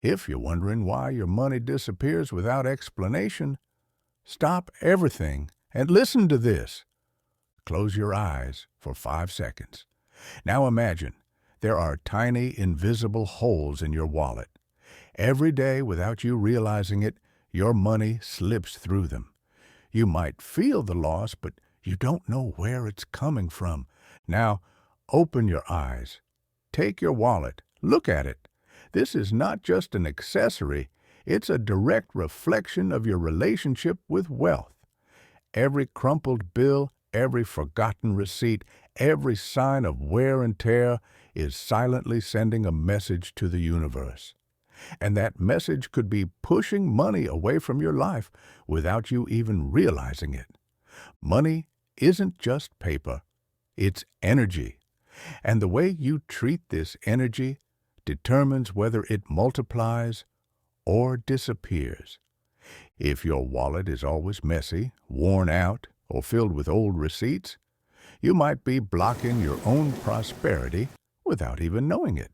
If you're wondering why your money disappears without explanation, stop everything and listen to this. Close your eyes for 5 seconds. Now imagine there are tiny invisible holes in your wallet. Every day, without you realizing it, your money slips through them. You might feel the loss, but you don't know where it's coming from. Now, open your eyes. Take your wallet. Look at it. This is not just an accessory. It's a direct reflection of your relationship with wealth. Every crumpled bill, every forgotten receipt, every sign of wear and tear is silently sending a message to the universe. And that message could be pushing money away from your life without you even realizing it. Money isn't just paper, it's energy. And the way you treat this energy determines whether it multiplies or disappears. If your wallet is always messy, worn out, or filled with old receipts, you might be blocking your own prosperity without even knowing it.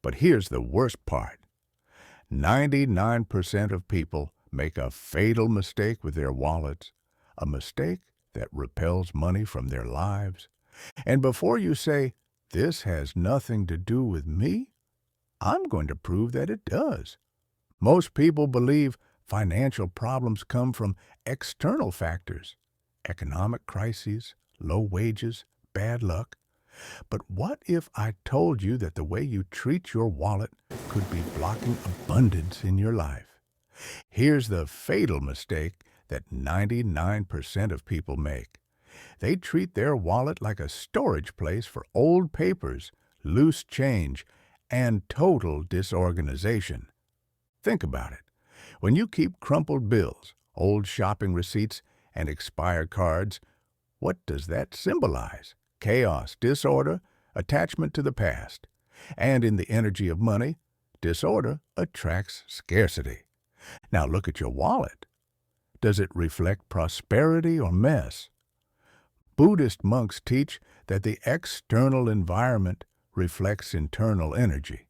But here's the worst part. 99% of people make a fatal mistake with their wallets, a mistake that repels money from their lives. And before you say, "This has nothing to do with me," I'm going to prove that it does. Most people believe financial problems come from external factors, economic crises, low wages, bad luck. But what if I told you that the way you treat your wallet could be blocking abundance in your life? Here's the fatal mistake that 99% of people make. They treat their wallet like a storage place for old papers, loose change, and total disorganization. Think about it. When you keep crumpled bills, old shopping receipts, and expired cards, what does that symbolize? Chaos, disorder, attachment to the past. And in the energy of money, disorder attracts scarcity. Now look at your wallet. Does it reflect prosperity or mess? Buddhist monks teach that the external environment reflects internal energy.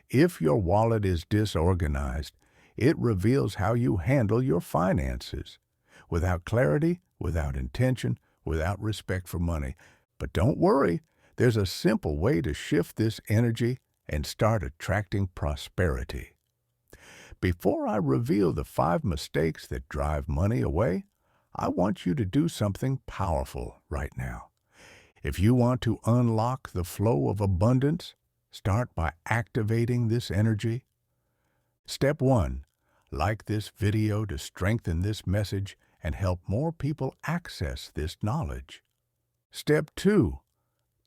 If your wallet is disorganized, it reveals how you handle your finances. Without clarity, without intention, without respect for money. But don't worry, there's a simple way to shift this energy and start attracting prosperity. Before I reveal the 5 mistakes that drive money away, I want you to do something powerful right now. If you want to unlock the flow of abundance, start by activating this energy. Step 1, like this video to strengthen this message and help more people access this knowledge. Step 2,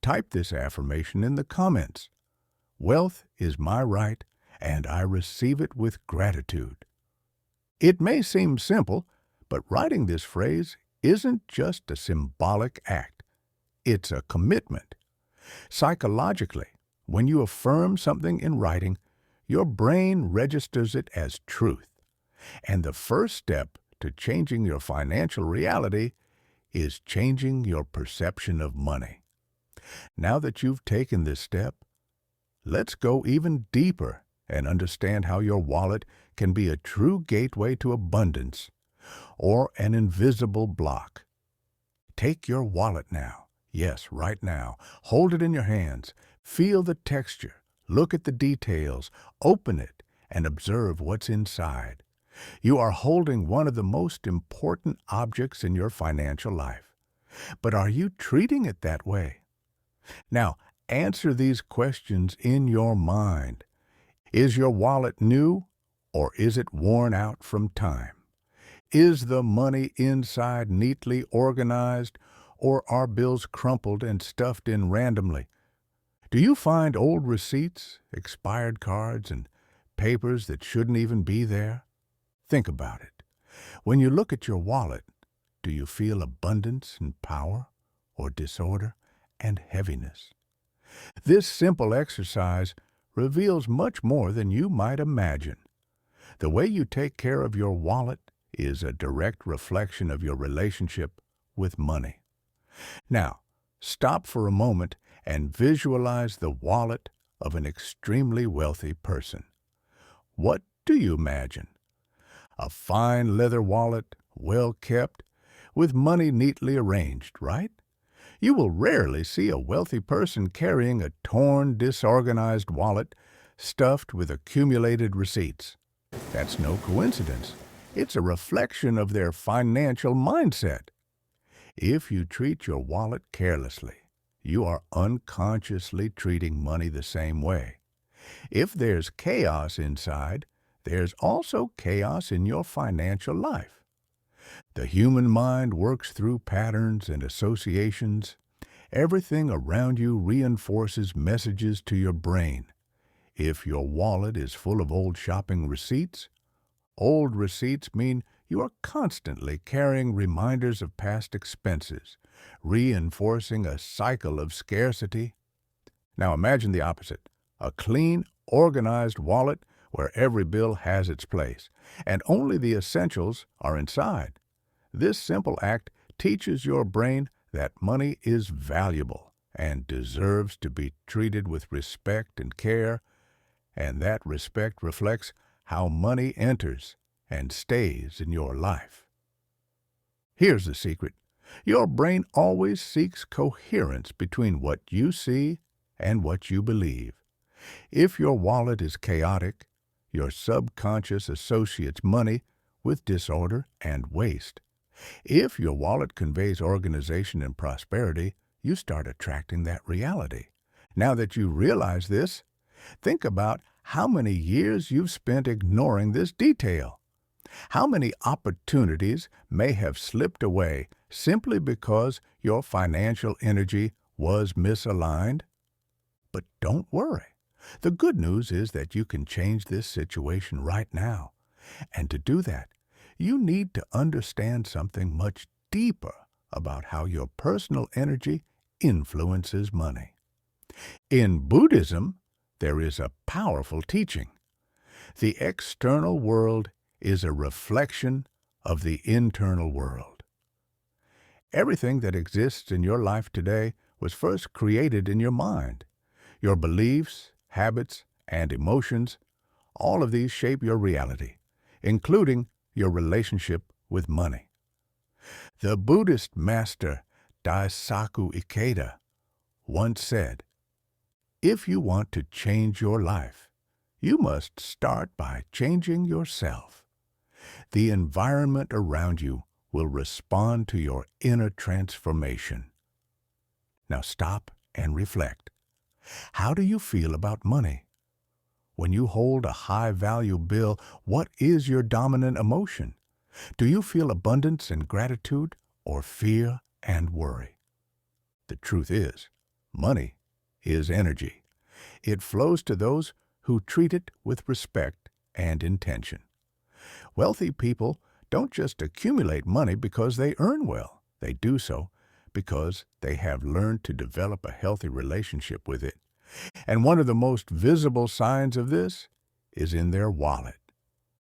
type this affirmation in the comments. Wealth is my right, and I receive it with gratitude. It may seem simple, but writing this phrase isn't just a symbolic act. It's a commitment. Psychologically, when you affirm something in writing, your brain registers it as truth. And the first step to changing your financial reality is changing your perception of money. Now that you've taken this step, let's go even deeper and understand how your wallet can be a true gateway to abundance or an invisible block. Take your wallet now. Yes, right now. Hold it in your hands. Feel the texture. Look at the details. Open it and observe what's inside. You are holding one of the most important objects in your financial life. But are you treating it that way? Now, answer these questions in your mind. Is your wallet new, or is it worn out from time? Is the money inside neatly organized, or are bills crumpled and stuffed in randomly? Do you find old receipts, expired cards, and papers that shouldn't even be there? Think about it. When you look at your wallet, do you feel abundance and power, or disorder and heaviness? This simple exercise reveals much more than you might imagine. The way you take care of your wallet is a direct reflection of your relationship with money. Now, stop for a moment and visualize the wallet of an extremely wealthy person. What do you imagine? A fine leather wallet, well kept, with money neatly arranged, right? You will rarely see a wealthy person carrying a torn, disorganized wallet stuffed with accumulated receipts. That's no coincidence. It's a reflection of their financial mindset. If you treat your wallet carelessly, you are unconsciously treating money the same way. If there's chaos inside, there's also chaos in your financial life. The human mind works through patterns and associations. Everything around you reinforces messages to your brain. If your wallet is full of old receipts mean you are constantly carrying reminders of past expenses, reinforcing a cycle of scarcity. Now imagine the opposite, a clean, organized wallet where every bill has its place, and only the essentials are inside. This simple act teaches your brain that money is valuable and deserves to be treated with respect and care, and that respect reflects how money enters and stays in your life. Here's the secret. Your brain always seeks coherence between what you see and what you believe. If your wallet is chaotic, your subconscious associates money with disorder and waste. If your wallet conveys organization and prosperity, you start attracting that reality. Now that you realize this, think about how many years you've spent ignoring this detail. How many opportunities may have slipped away simply because your financial energy was misaligned? But don't worry. The good news is that you can change this situation right now. And to do that, you need to understand something much deeper about how your personal energy influences money. In Buddhism, there is a powerful teaching. The external world is a reflection of the internal world. Everything that exists in your life today was first created in your mind. Your beliefs, habits, and emotions, all of these shape your reality, including your relationship with money. The Buddhist master Daisaku Ikeda once said, "If you want to change your life, you must start by changing yourself. The environment around you will respond to your inner transformation." Now stop and reflect. How do you feel about money? When you hold a high-value bill, what is your dominant emotion? Do you feel abundance and gratitude, or fear and worry? The truth is, money is energy. It flows to those who treat it with respect and intention. Wealthy people don't just accumulate money because they earn well. They do so because they have learned to develop a healthy relationship with it. And one of the most visible signs of this is in their wallet.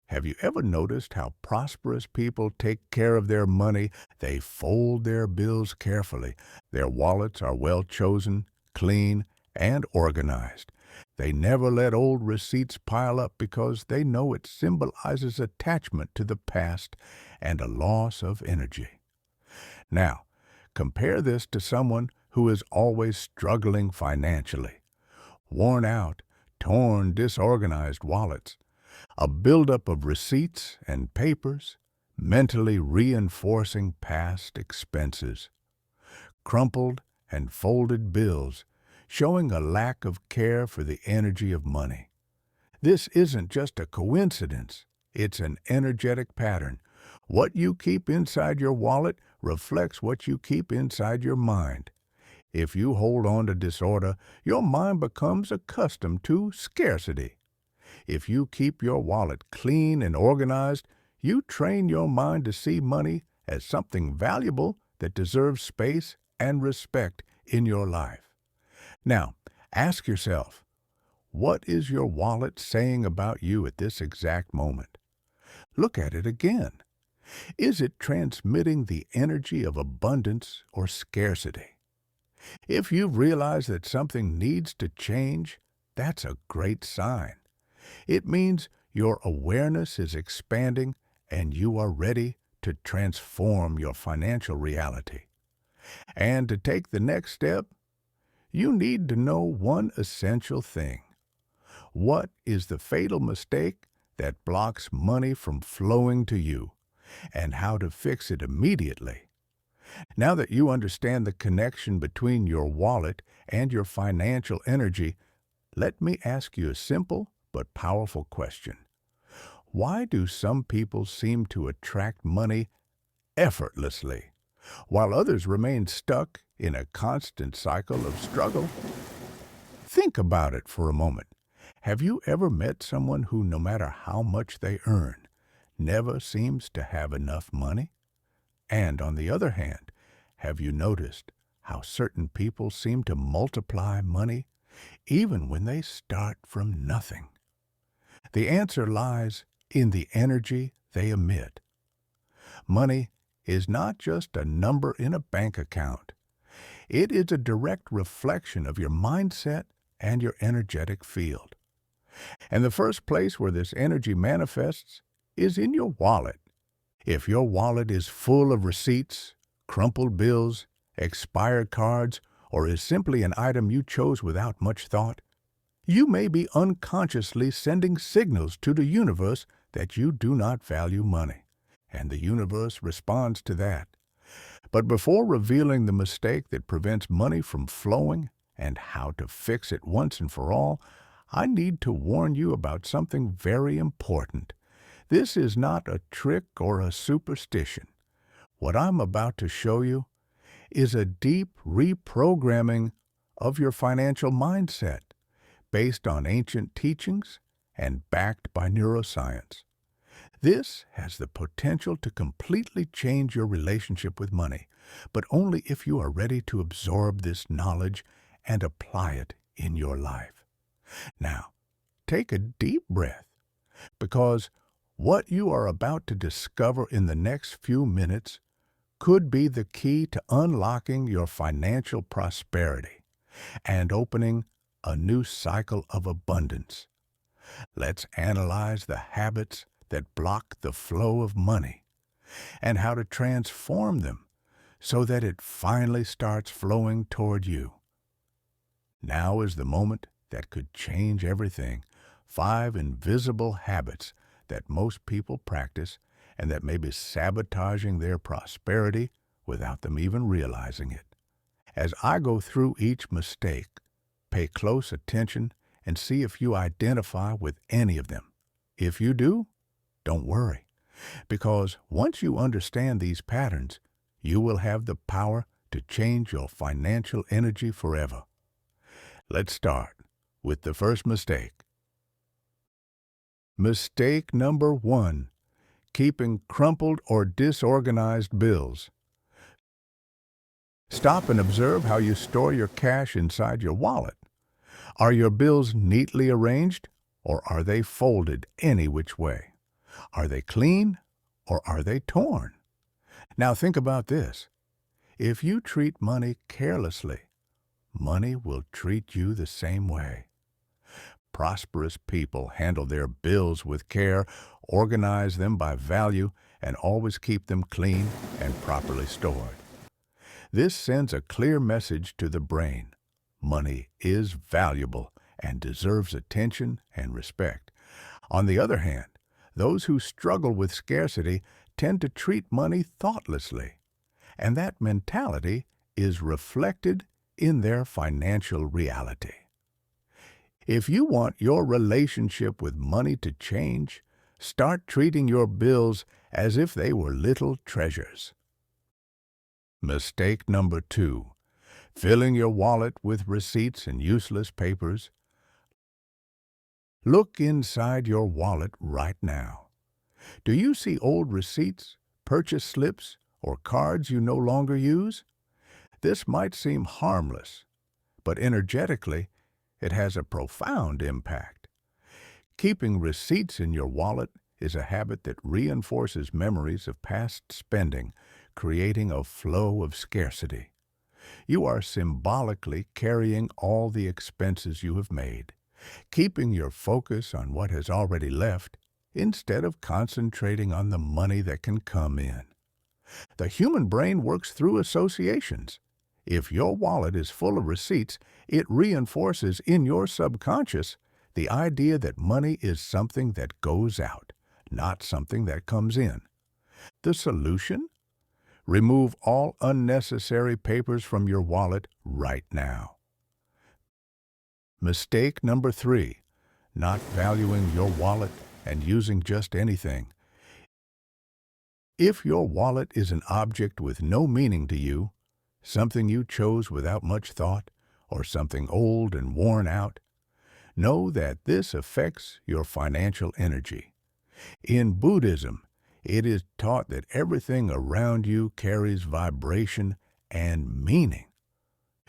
Have you ever noticed how prosperous people take care of their money? They fold their bills carefully. Their wallets are well chosen, clean, and organized. They never let old receipts pile up because they know it symbolizes attachment to the past and a loss of energy. Now, compare this to someone who is always struggling financially. Worn out, torn, disorganized wallets, a buildup of receipts and papers, mentally reinforcing past expenses, crumpled and folded bills, showing a lack of care for the energy of money. This isn't just a coincidence. It's an energetic pattern. What you keep inside your wallet reflects what you keep inside your mind. If you hold on to disorder, your mind becomes accustomed to scarcity. If you keep your wallet clean and organized, you train your mind to see money as something valuable that deserves space and respect in your life. Now, ask yourself, what is your wallet saying about you at this exact moment? Look at it again. Is it transmitting the energy of abundance or scarcity? If you've realized that something needs to change, that's a great sign. It means Your awareness is expanding and you are ready to transform your financial reality. And to take the next step, you need to know one essential thing. What is the fatal mistake that blocks money from flowing to you, and how to fix it immediately? Now that you understand the connection between your wallet and your financial energy, let me ask you a simple but powerful question. Why do some people seem to attract money effortlessly, while others remain stuck in a constant cycle of struggle? Think about it for a moment. Have you ever met someone who, no matter how much they earn, never seems to have enough money? And on the other hand, have you noticed how certain people seem to multiply money even when they start from nothing? The answer lies in the energy they emit. Money is not just a number in a bank account. It is a direct reflection of your mindset and your energetic field. And the first place where this energy manifests is in your wallet. If your wallet is full of receipts, crumpled bills, expired cards, or is simply an item you chose without much thought, you may be unconsciously sending signals to the universe that you do not value money, and the universe responds to that. But before revealing the mistake that prevents money from flowing and how to fix it once and for all, I need to warn you about something very important. This is not a trick or a superstition. What I'm about to show you is a deep reprogramming of your financial mindset based on ancient teachings and backed by neuroscience. This has the potential to completely change your relationship with money, but only if you are ready to absorb this knowledge and apply it in your life. Now, take a deep breath, because what you are about to discover in the next few minutes could be the key to unlocking your financial prosperity and opening a new cycle of abundance. Let's analyze the habits that block the flow of money and how to transform them so that it finally starts flowing toward you. Now is the moment that could change everything. 5 invisible habits that most people practice and that may be sabotaging their prosperity without them even realizing it. As I go through each mistake, pay close attention and see if you identify with any of them. If you do, don't worry, because once you understand these patterns, you will have the power to change your financial energy forever. Let's start with the first mistake. Mistake number 1, keeping crumpled or disorganized bills. Stop and observe how you store your cash inside your wallet. Are your bills neatly arranged, or are they folded any which way? Are they clean, or are they torn? Now think about this. If you treat money carelessly, money will treat you the same way. Prosperous people handle their bills with care, organize them by value, and always keep them clean and properly stored. This sends a clear message to the brain. Money is valuable and deserves attention and respect. On the other hand, those who struggle with scarcity tend to treat money thoughtlessly, and that mentality is reflected in their financial reality. If you want your relationship with money to change, start treating your bills as if they were little treasures. Mistake number 2, filling your wallet with receipts and useless papers. Look inside your wallet right now. Do you see old receipts, purchase slips, or cards you no longer use? This might seem harmless, but energetically, it has a profound impact. Keeping receipts in your wallet is a habit that reinforces memories of past spending, creating a flow of scarcity. You are symbolically carrying all the expenses you have made. Keeping your focus on what has already left instead of concentrating on the money that can come in. The human brain works through associations. If your wallet is full of receipts, it reinforces in your subconscious the idea that money is something that goes out, not something that comes in. The solution? Remove all unnecessary papers from your wallet right now. Mistake number 3, not valuing your wallet and using just anything. If your wallet is an object with no meaning to you, something you chose without much thought, or something old and worn out, know that this affects your financial energy. In Buddhism, it is taught that everything around you carries vibration and meaning.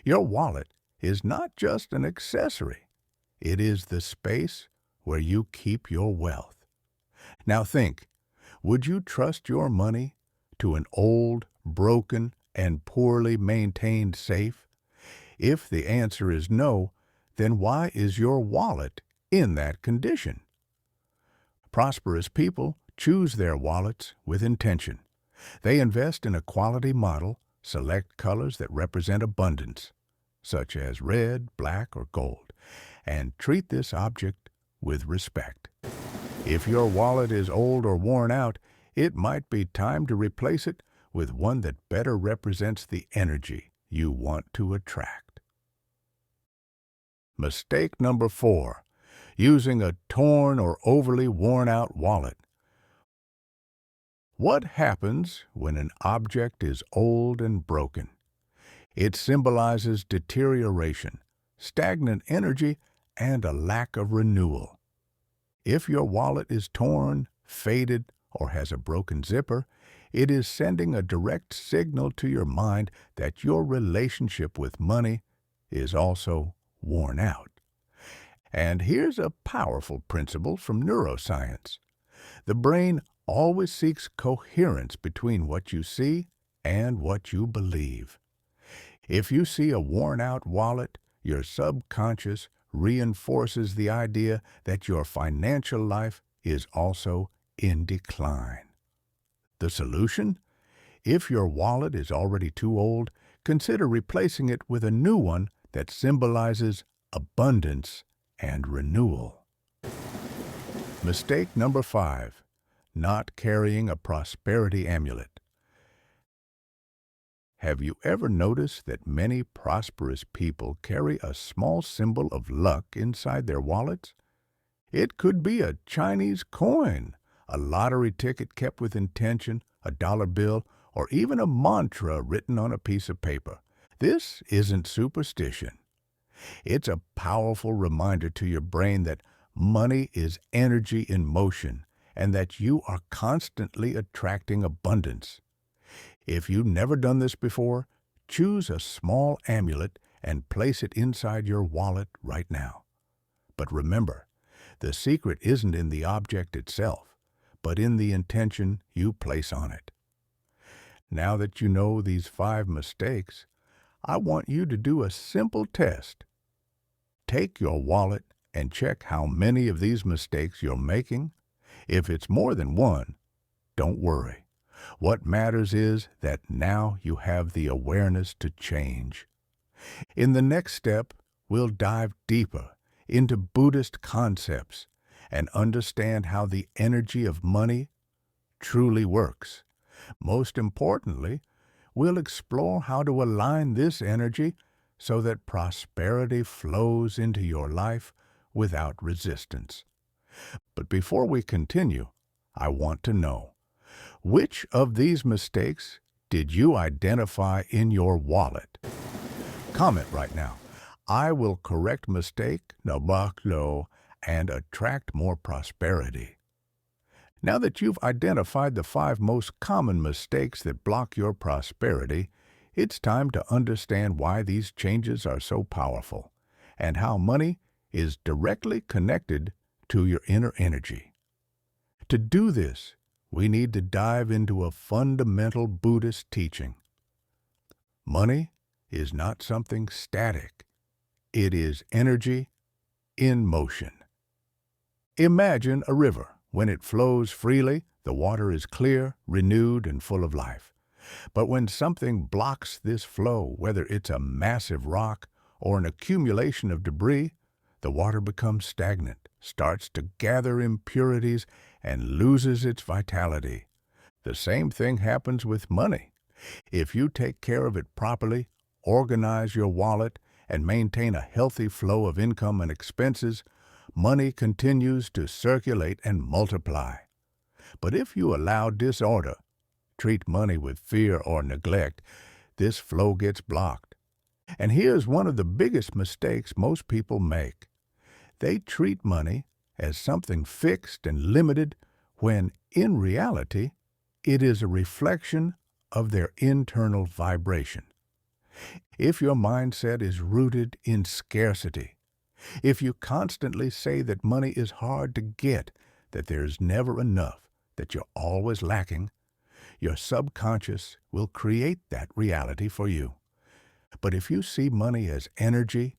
Your wallet is not just an accessory. It is the space where you keep your wealth. Now think, would you trust your money to an old, broken, and poorly maintained safe? If the answer is no, then why is your wallet in that condition? Prosperous people choose their wallets with intention. They invest in a quality model, select colors that represent abundance, such as red, black, or gold, and treat this object with respect. If your wallet is old or worn out, it might be time to replace it with one that better represents the energy you want to attract. Mistake number 4, using a torn or overly worn-out wallet. What happens when an object is old and broken? It symbolizes deterioration, stagnant energy, and a lack of renewal. If your wallet is torn, faded, or has a broken zipper, it is sending a direct signal to your mind that your relationship with money is also worn out. And here's a powerful principle from neuroscience. The brain always seeks coherence between what you see and what you believe. If you see a worn-out wallet, your subconscious reinforces the idea that your financial life is also in decline. The solution? If your wallet is already too old, consider replacing it with a new one that symbolizes abundance and renewal. Mistake number 5, not carrying a prosperity amulet. Have you ever noticed that many prosperous people carry a small symbol of luck inside their wallets? It could be a Chinese coin, a lottery ticket kept with intention, a dollar bill, or even a mantra written on a piece of paper. This isn't superstition. It's a powerful reminder to your brain that money is energy in motion and that you are constantly attracting abundance. If you've never done this before, choose a small amulet and place it inside your wallet right now. But remember, the secret isn't in the object itself, but in the intention you place on it. Now that you know these 5 mistakes, I want you to do a simple test. Take your wallet and check how many of these mistakes you're making. If it's more than one, don't worry. What matters is that now you have the awareness to change. In the next step, we'll dive deeper into Buddhist concepts and understand how the energy of money truly works. Most importantly, we'll explore how to align this energy so that prosperity flows into your life without resistance. But before we continue, I want to know, which of these mistakes did you identify in your wallet? Comment right now. I will correct mistake no and attract more prosperity. Now that you've identified the 5 most common mistakes that block your prosperity, it's time to understand why these changes are so powerful and how money is directly connected to your inner energy. To do this, we need to dive into a fundamental Buddhist teaching. Money is not something static. It is energy in motion. Imagine a river When it flows freely, the water is clear, renewed, and full of life. But when something blocks this flow, whether it's a massive rock or an accumulation of debris, the water becomes stagnant, starts to gather impurities, and loses its vitality. The same thing happens with money. If you take care of it properly, organize your wallet, and maintain a healthy flow of income and expenses, money continues to circulate and multiply. But if you allow disorder, treat money with fear or neglect, this flow gets blocked. And here's one of the biggest mistakes most people make. They treat money as something fixed and limited when, in reality, it is a reflection of their internal vibration. If your mindset is rooted in scarcity, if you constantly say that money is hard to get, that there's never enough, that you're always lacking, your subconscious will create that reality for you. But if you see money as energy,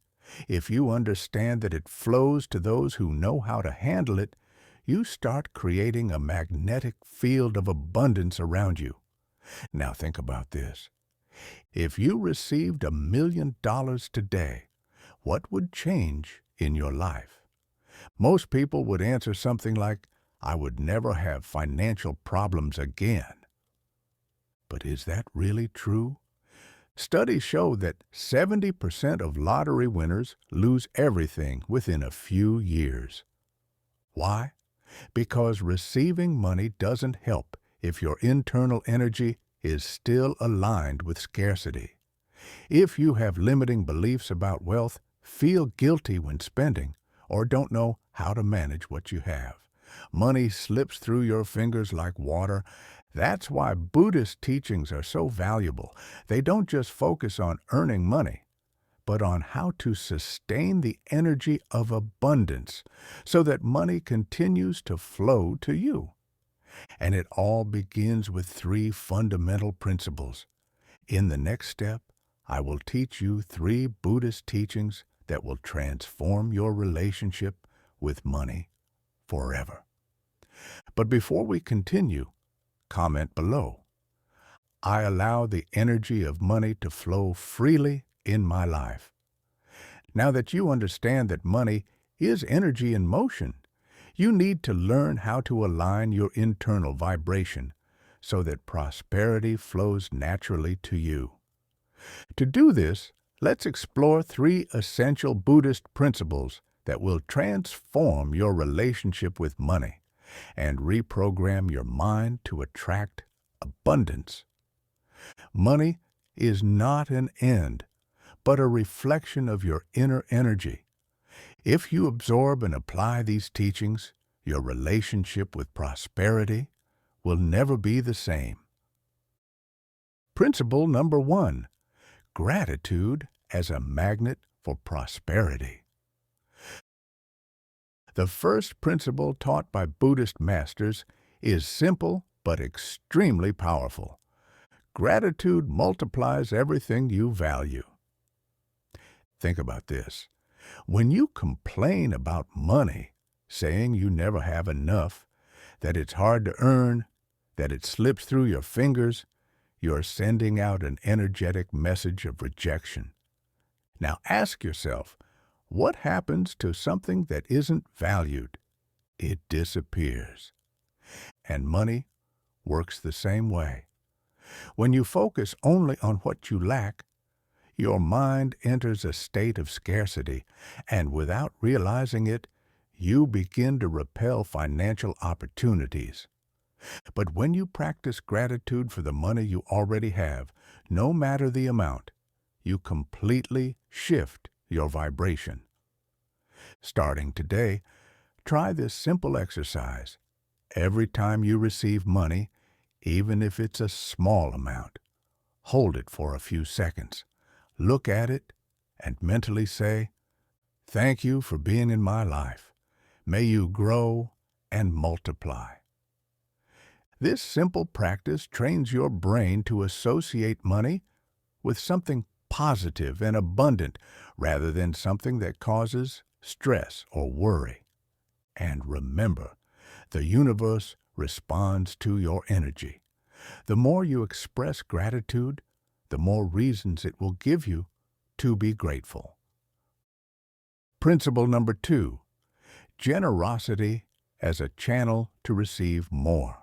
if you understand that it flows to those who know how to handle it, you start creating a magnetic field of abundance around you. Now think about this. If you received $1 million today, what would change in your life? Most people would answer something like, "I would never have financial problems again." But is that really true? Studies show that 70% of lottery winners lose everything within a few years. Why? Because receiving money doesn't help if your internal energy is still aligned with scarcity. If you have limiting beliefs about wealth, feel guilty when spending, or don't know how to manage what you have, money slips through your fingers like water. That's why Buddhist teachings are so valuable. They don't just focus on earning money, but on how to sustain the energy of abundance so that money continues to flow to you. And it all begins with 3 fundamental principles. In the next step, I will teach you 3 Buddhist teachings that will transform your relationship with money forever. But before we continue, comment below. I allow the energy of money to flow freely in my life. Now that you understand that money is energy in motion, you need to learn how to align your internal vibration so that prosperity flows naturally to you. To do this, let's explore 3 essential Buddhist principles that will transform your relationship with money and reprogram your mind to attract abundance. Money is not an end, but a reflection of your inner energy. If you absorb and apply these teachings, your relationship with prosperity will never be the same. Principle number 1, gratitude as a magnet for prosperity. The first principle taught by Buddhist masters is simple but extremely powerful. Gratitude multiplies everything you value. Think about this. When you complain about money, saying you never have enough, that it's hard to earn, that it slips through your fingers, you're sending out an energetic message of rejection. Now ask yourself, what happens to something that isn't valued? It disappears. And money works the same way. When you focus only on what you lack, your mind enters a state of scarcity, and without realizing it, you begin to repel financial opportunities. But when you practice gratitude for the money you already have, no matter the amount, you completely shift your vibration. Starting today, try this simple exercise. Every time you receive money, even if it's a small amount, hold it for a few seconds. Look at it and mentally say, "Thank you for being in my life. May you grow and multiply." This simple practice trains your brain to associate money with something positive and abundant rather than something that causes stress or worry. And remember, The universe responds to your energy. The more you express gratitude, the more reasons it will give you to be grateful. Principle number 2, generosity as a channel to receive more.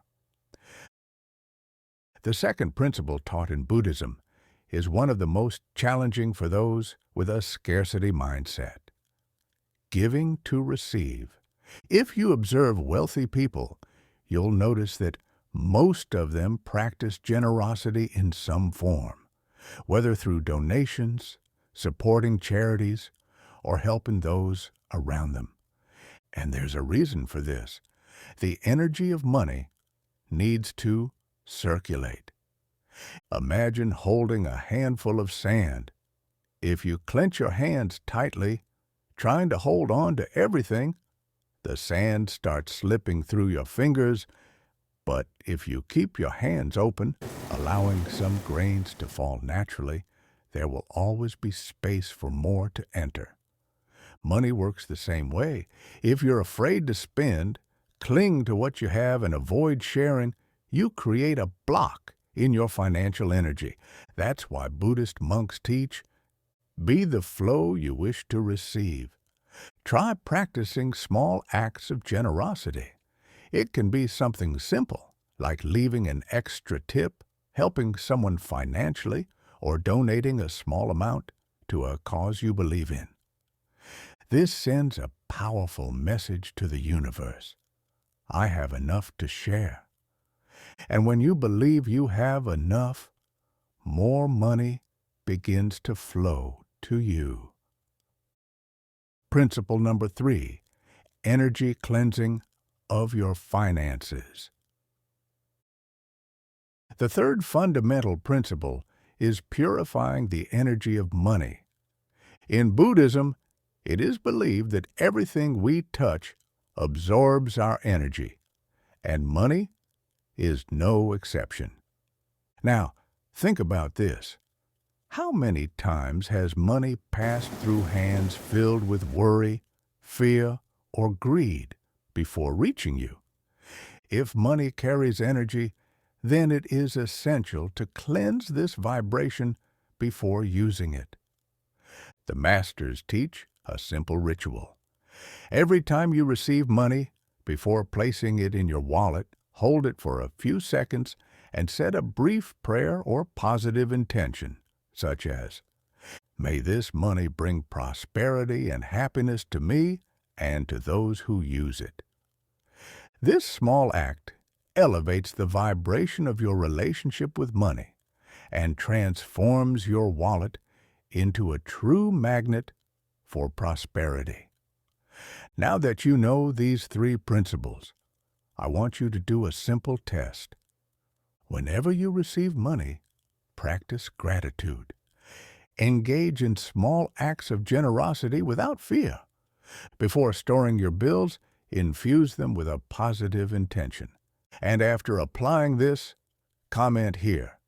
The second principle taught in Buddhism is one of the most challenging for those with a scarcity mindset. Giving to receive. If you observe wealthy people, you'll notice that most of them practice generosity in some form, whether through donations, supporting charities, or helping those around them. And there's a reason for this. The energy of money needs to circulate. Imagine holding a handful of sand. If you clench your hands tightly, trying to hold on to everything, the sand starts slipping through your fingers. But if you keep your hands open, allowing some grains to fall naturally, there will always be space for more to enter. Money works the same way. If you're afraid to spend, cling to what you have, and avoid sharing, you create a block in your financial energy. That's why Buddhist monks teach, be the flow you wish to receive. Try practicing small acts of generosity. It can be something simple, like leaving an extra tip, helping someone financially, or donating a small amount to a cause you believe in. This sends a powerful message to the universe. I have enough to share. And when you believe you have enough, more money begins to flow to you. Principle number 3, energy cleansing of your finances. The third fundamental principle is purifying the energy of money. In Buddhism, it is believed that everything we touch absorbs our energy, and money is no exception. Now, think about this. How many times has money passed through hands filled with worry, fear, or greed before reaching you? If money carries energy, then it is essential to cleanse this vibration before using it. The masters teach a simple ritual. Every time you receive money, before placing it in your wallet, hold it for a few seconds and set a brief prayer or positive intention, such as, may this money bring prosperity and happiness to me and to those who use it. This small act elevates the vibration of your relationship with money and transforms your wallet into a true magnet for prosperity. Now that you know these 3 principles, I want you to do a simple test. Whenever you receive money, practice gratitude. Engage in small acts of generosity without fear. Before storing your bills, infuse them with a positive intention. And after applying this, comment here,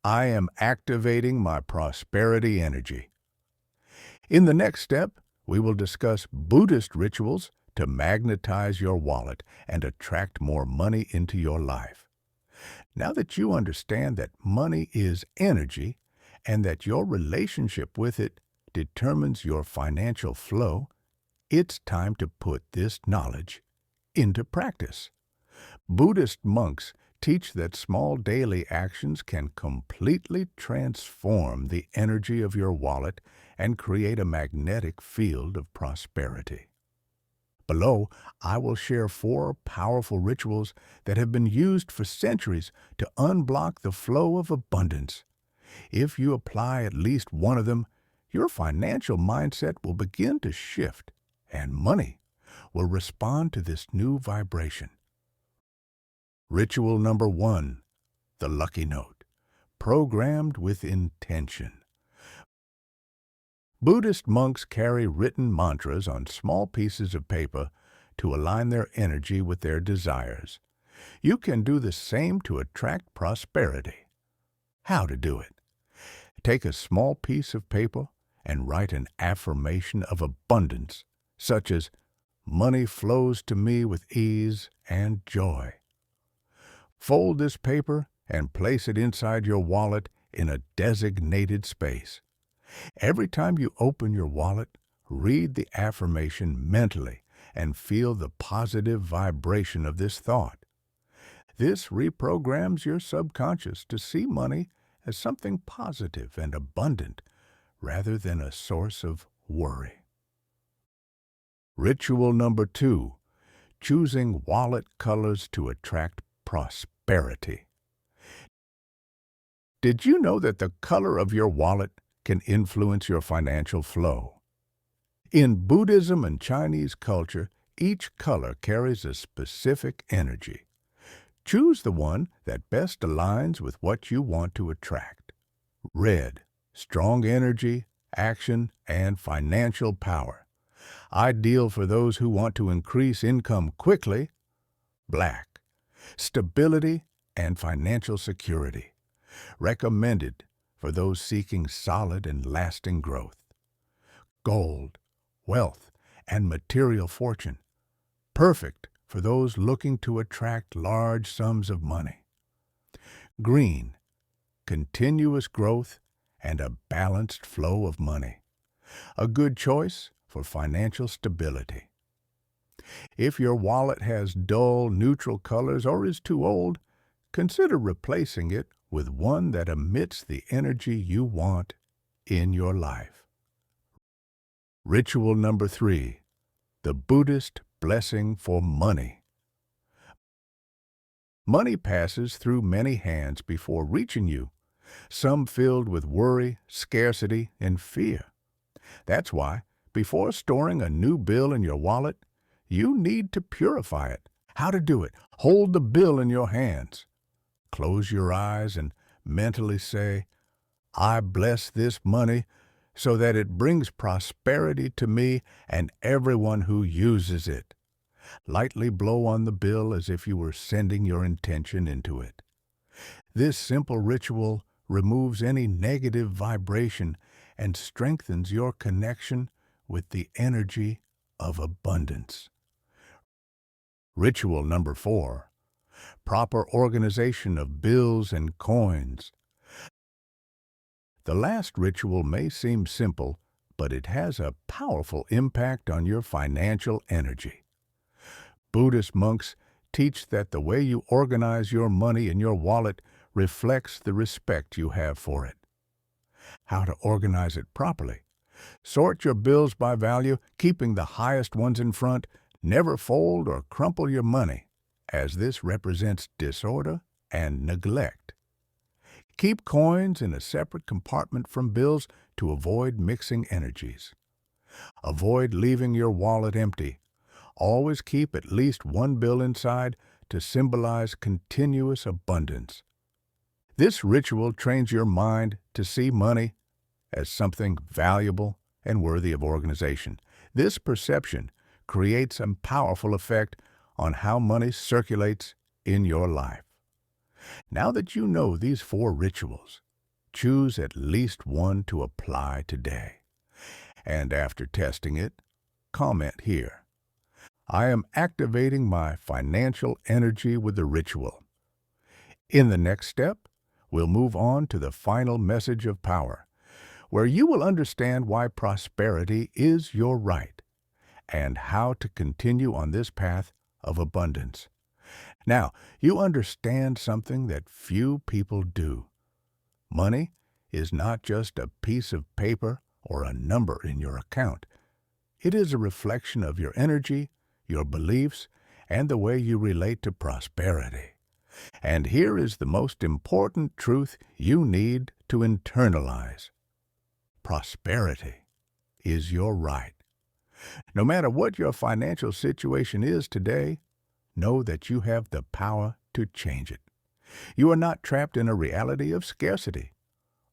I am activating my prosperity energy. In the next step, we will discuss Buddhist rituals to magnetize your wallet and attract more money into your life. Now that you understand that money is energy and that your relationship with it determines your financial flow, it's time to put this knowledge into practice. Buddhist monks teach that small daily actions can completely transform the energy of your wallet and create a magnetic field of prosperity. Below, I will share 4 powerful rituals that have been used for centuries to unblock the flow of abundance. If you apply at least one of them, your financial mindset will begin to shift, and money will respond to this new vibration. Ritual number 1, the lucky note, programmed with intention. Buddhist monks carry written mantras on small pieces of paper to align their energy with their desires. You can do the same to attract prosperity. How to do it? Take a small piece of paper and write an affirmation of abundance, such as, money flows to me with ease and joy. Fold this paper and place it inside your wallet in a designated space. Every time you open your wallet, read the affirmation mentally and feel the positive vibration of this thought. This reprograms your subconscious to see money as something positive and abundant rather than a source of worry. Ritual number 2, choosing wallet colors to attract prosperity. Did you know that the color of your wallet can influence your financial flow? In Buddhism and Chinese culture, each color carries a specific energy. Choose the one that best aligns with what you want to attract. Red, strong energy, action, and financial power. Ideal for those who want to increase income quickly. Black, stability and financial security. Recommended for those seeking solid and lasting growth. Gold, wealth, and material fortune. Perfect for those looking to attract large sums of money. Green, continuous growth and a balanced flow of money. A good choice for financial stability. If your wallet has dull, neutral colors or is too old, consider replacing it with one that emits the energy you want in your life. Ritual number 3, the Buddhist blessing for money. Money passes through many hands before reaching you, some filled with worry, scarcity, and fear. That's why, before storing a new bill in your wallet, you need to purify it. How to do it? Hold the bill in your hands. Close your eyes and mentally say, I bless this money so that it brings prosperity to me and everyone who uses it. Lightly blow on the bill as if you were sending your intention into it. This simple ritual removes any negative vibration and strengthens your connection with the energy of abundance. Ritual number 4, proper organization of bills and coins. The last ritual may seem simple, but it has a powerful impact on your financial energy. Buddhist monks teach that the way you organize your money in your wallet reflects the respect you have for it. How to organize it properly. Sort your bills by value, keeping the highest ones in front. Never fold or crumple your money, as this represents disorder and neglect. Keep coins in a separate compartment from bills to avoid mixing energies. Avoid leaving your wallet empty. Always keep at least one bill inside to symbolize continuous abundance. This ritual trains your mind to see money as something valuable and worthy of organization. This perception creates a powerful effect on how money circulates in your life. Now that you know these 4 rituals, choose at least one to apply today. And after testing it, comment here. I am activating my financial energy with the ritual. In the next step, we'll move on to the final message of power, where you will understand why prosperity is your right and how to continue on this path of abundance. Now, you understand something that few people do. Money is not just a piece of paper or a number in your account. It is a reflection of your energy, your beliefs, and the way you relate to prosperity. And here is the most important truth you need to internalize. Prosperity is your right. No matter what your financial situation is today, know that you have the power to change it. You are not trapped in a reality of scarcity.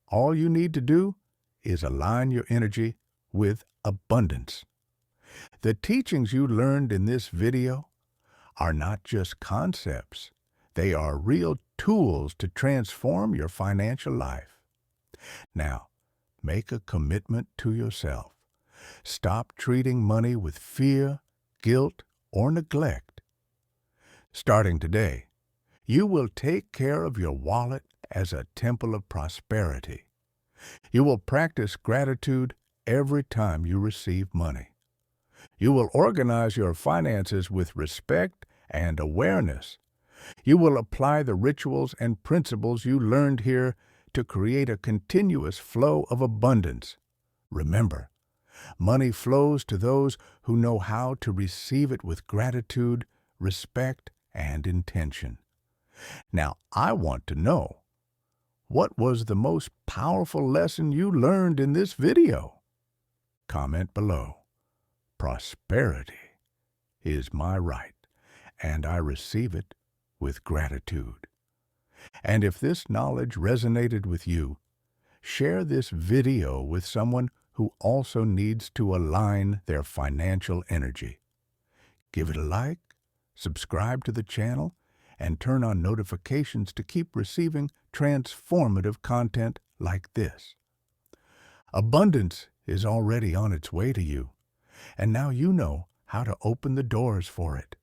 All you need to do is align your energy with abundance. The teachings you learned in this video are not just concepts. They are real tools to transform your financial life. Now, make a commitment to yourself. Stop treating money with fear, guilt, or neglect. Starting today, you will take care of your wallet as a temple of prosperity. You will practice gratitude every time you receive money. You will organize your finances with respect and awareness. You will apply the rituals and principles you learned here to create a continuous flow of abundance. Remember, money flows to those who know how to receive it with gratitude, respect, and intention. Now, I want to know, what was the most powerful lesson you learned in this video? Comment below. Prosperity is my right, and I receive it with gratitude. And if this knowledge resonated with you, share this video with someone who also needs to align their financial energy. Give it a like, subscribe to the channel, and turn on notifications to keep receiving transformative content like this. Abundance is already on its way to you, and now you know how to open the doors for it.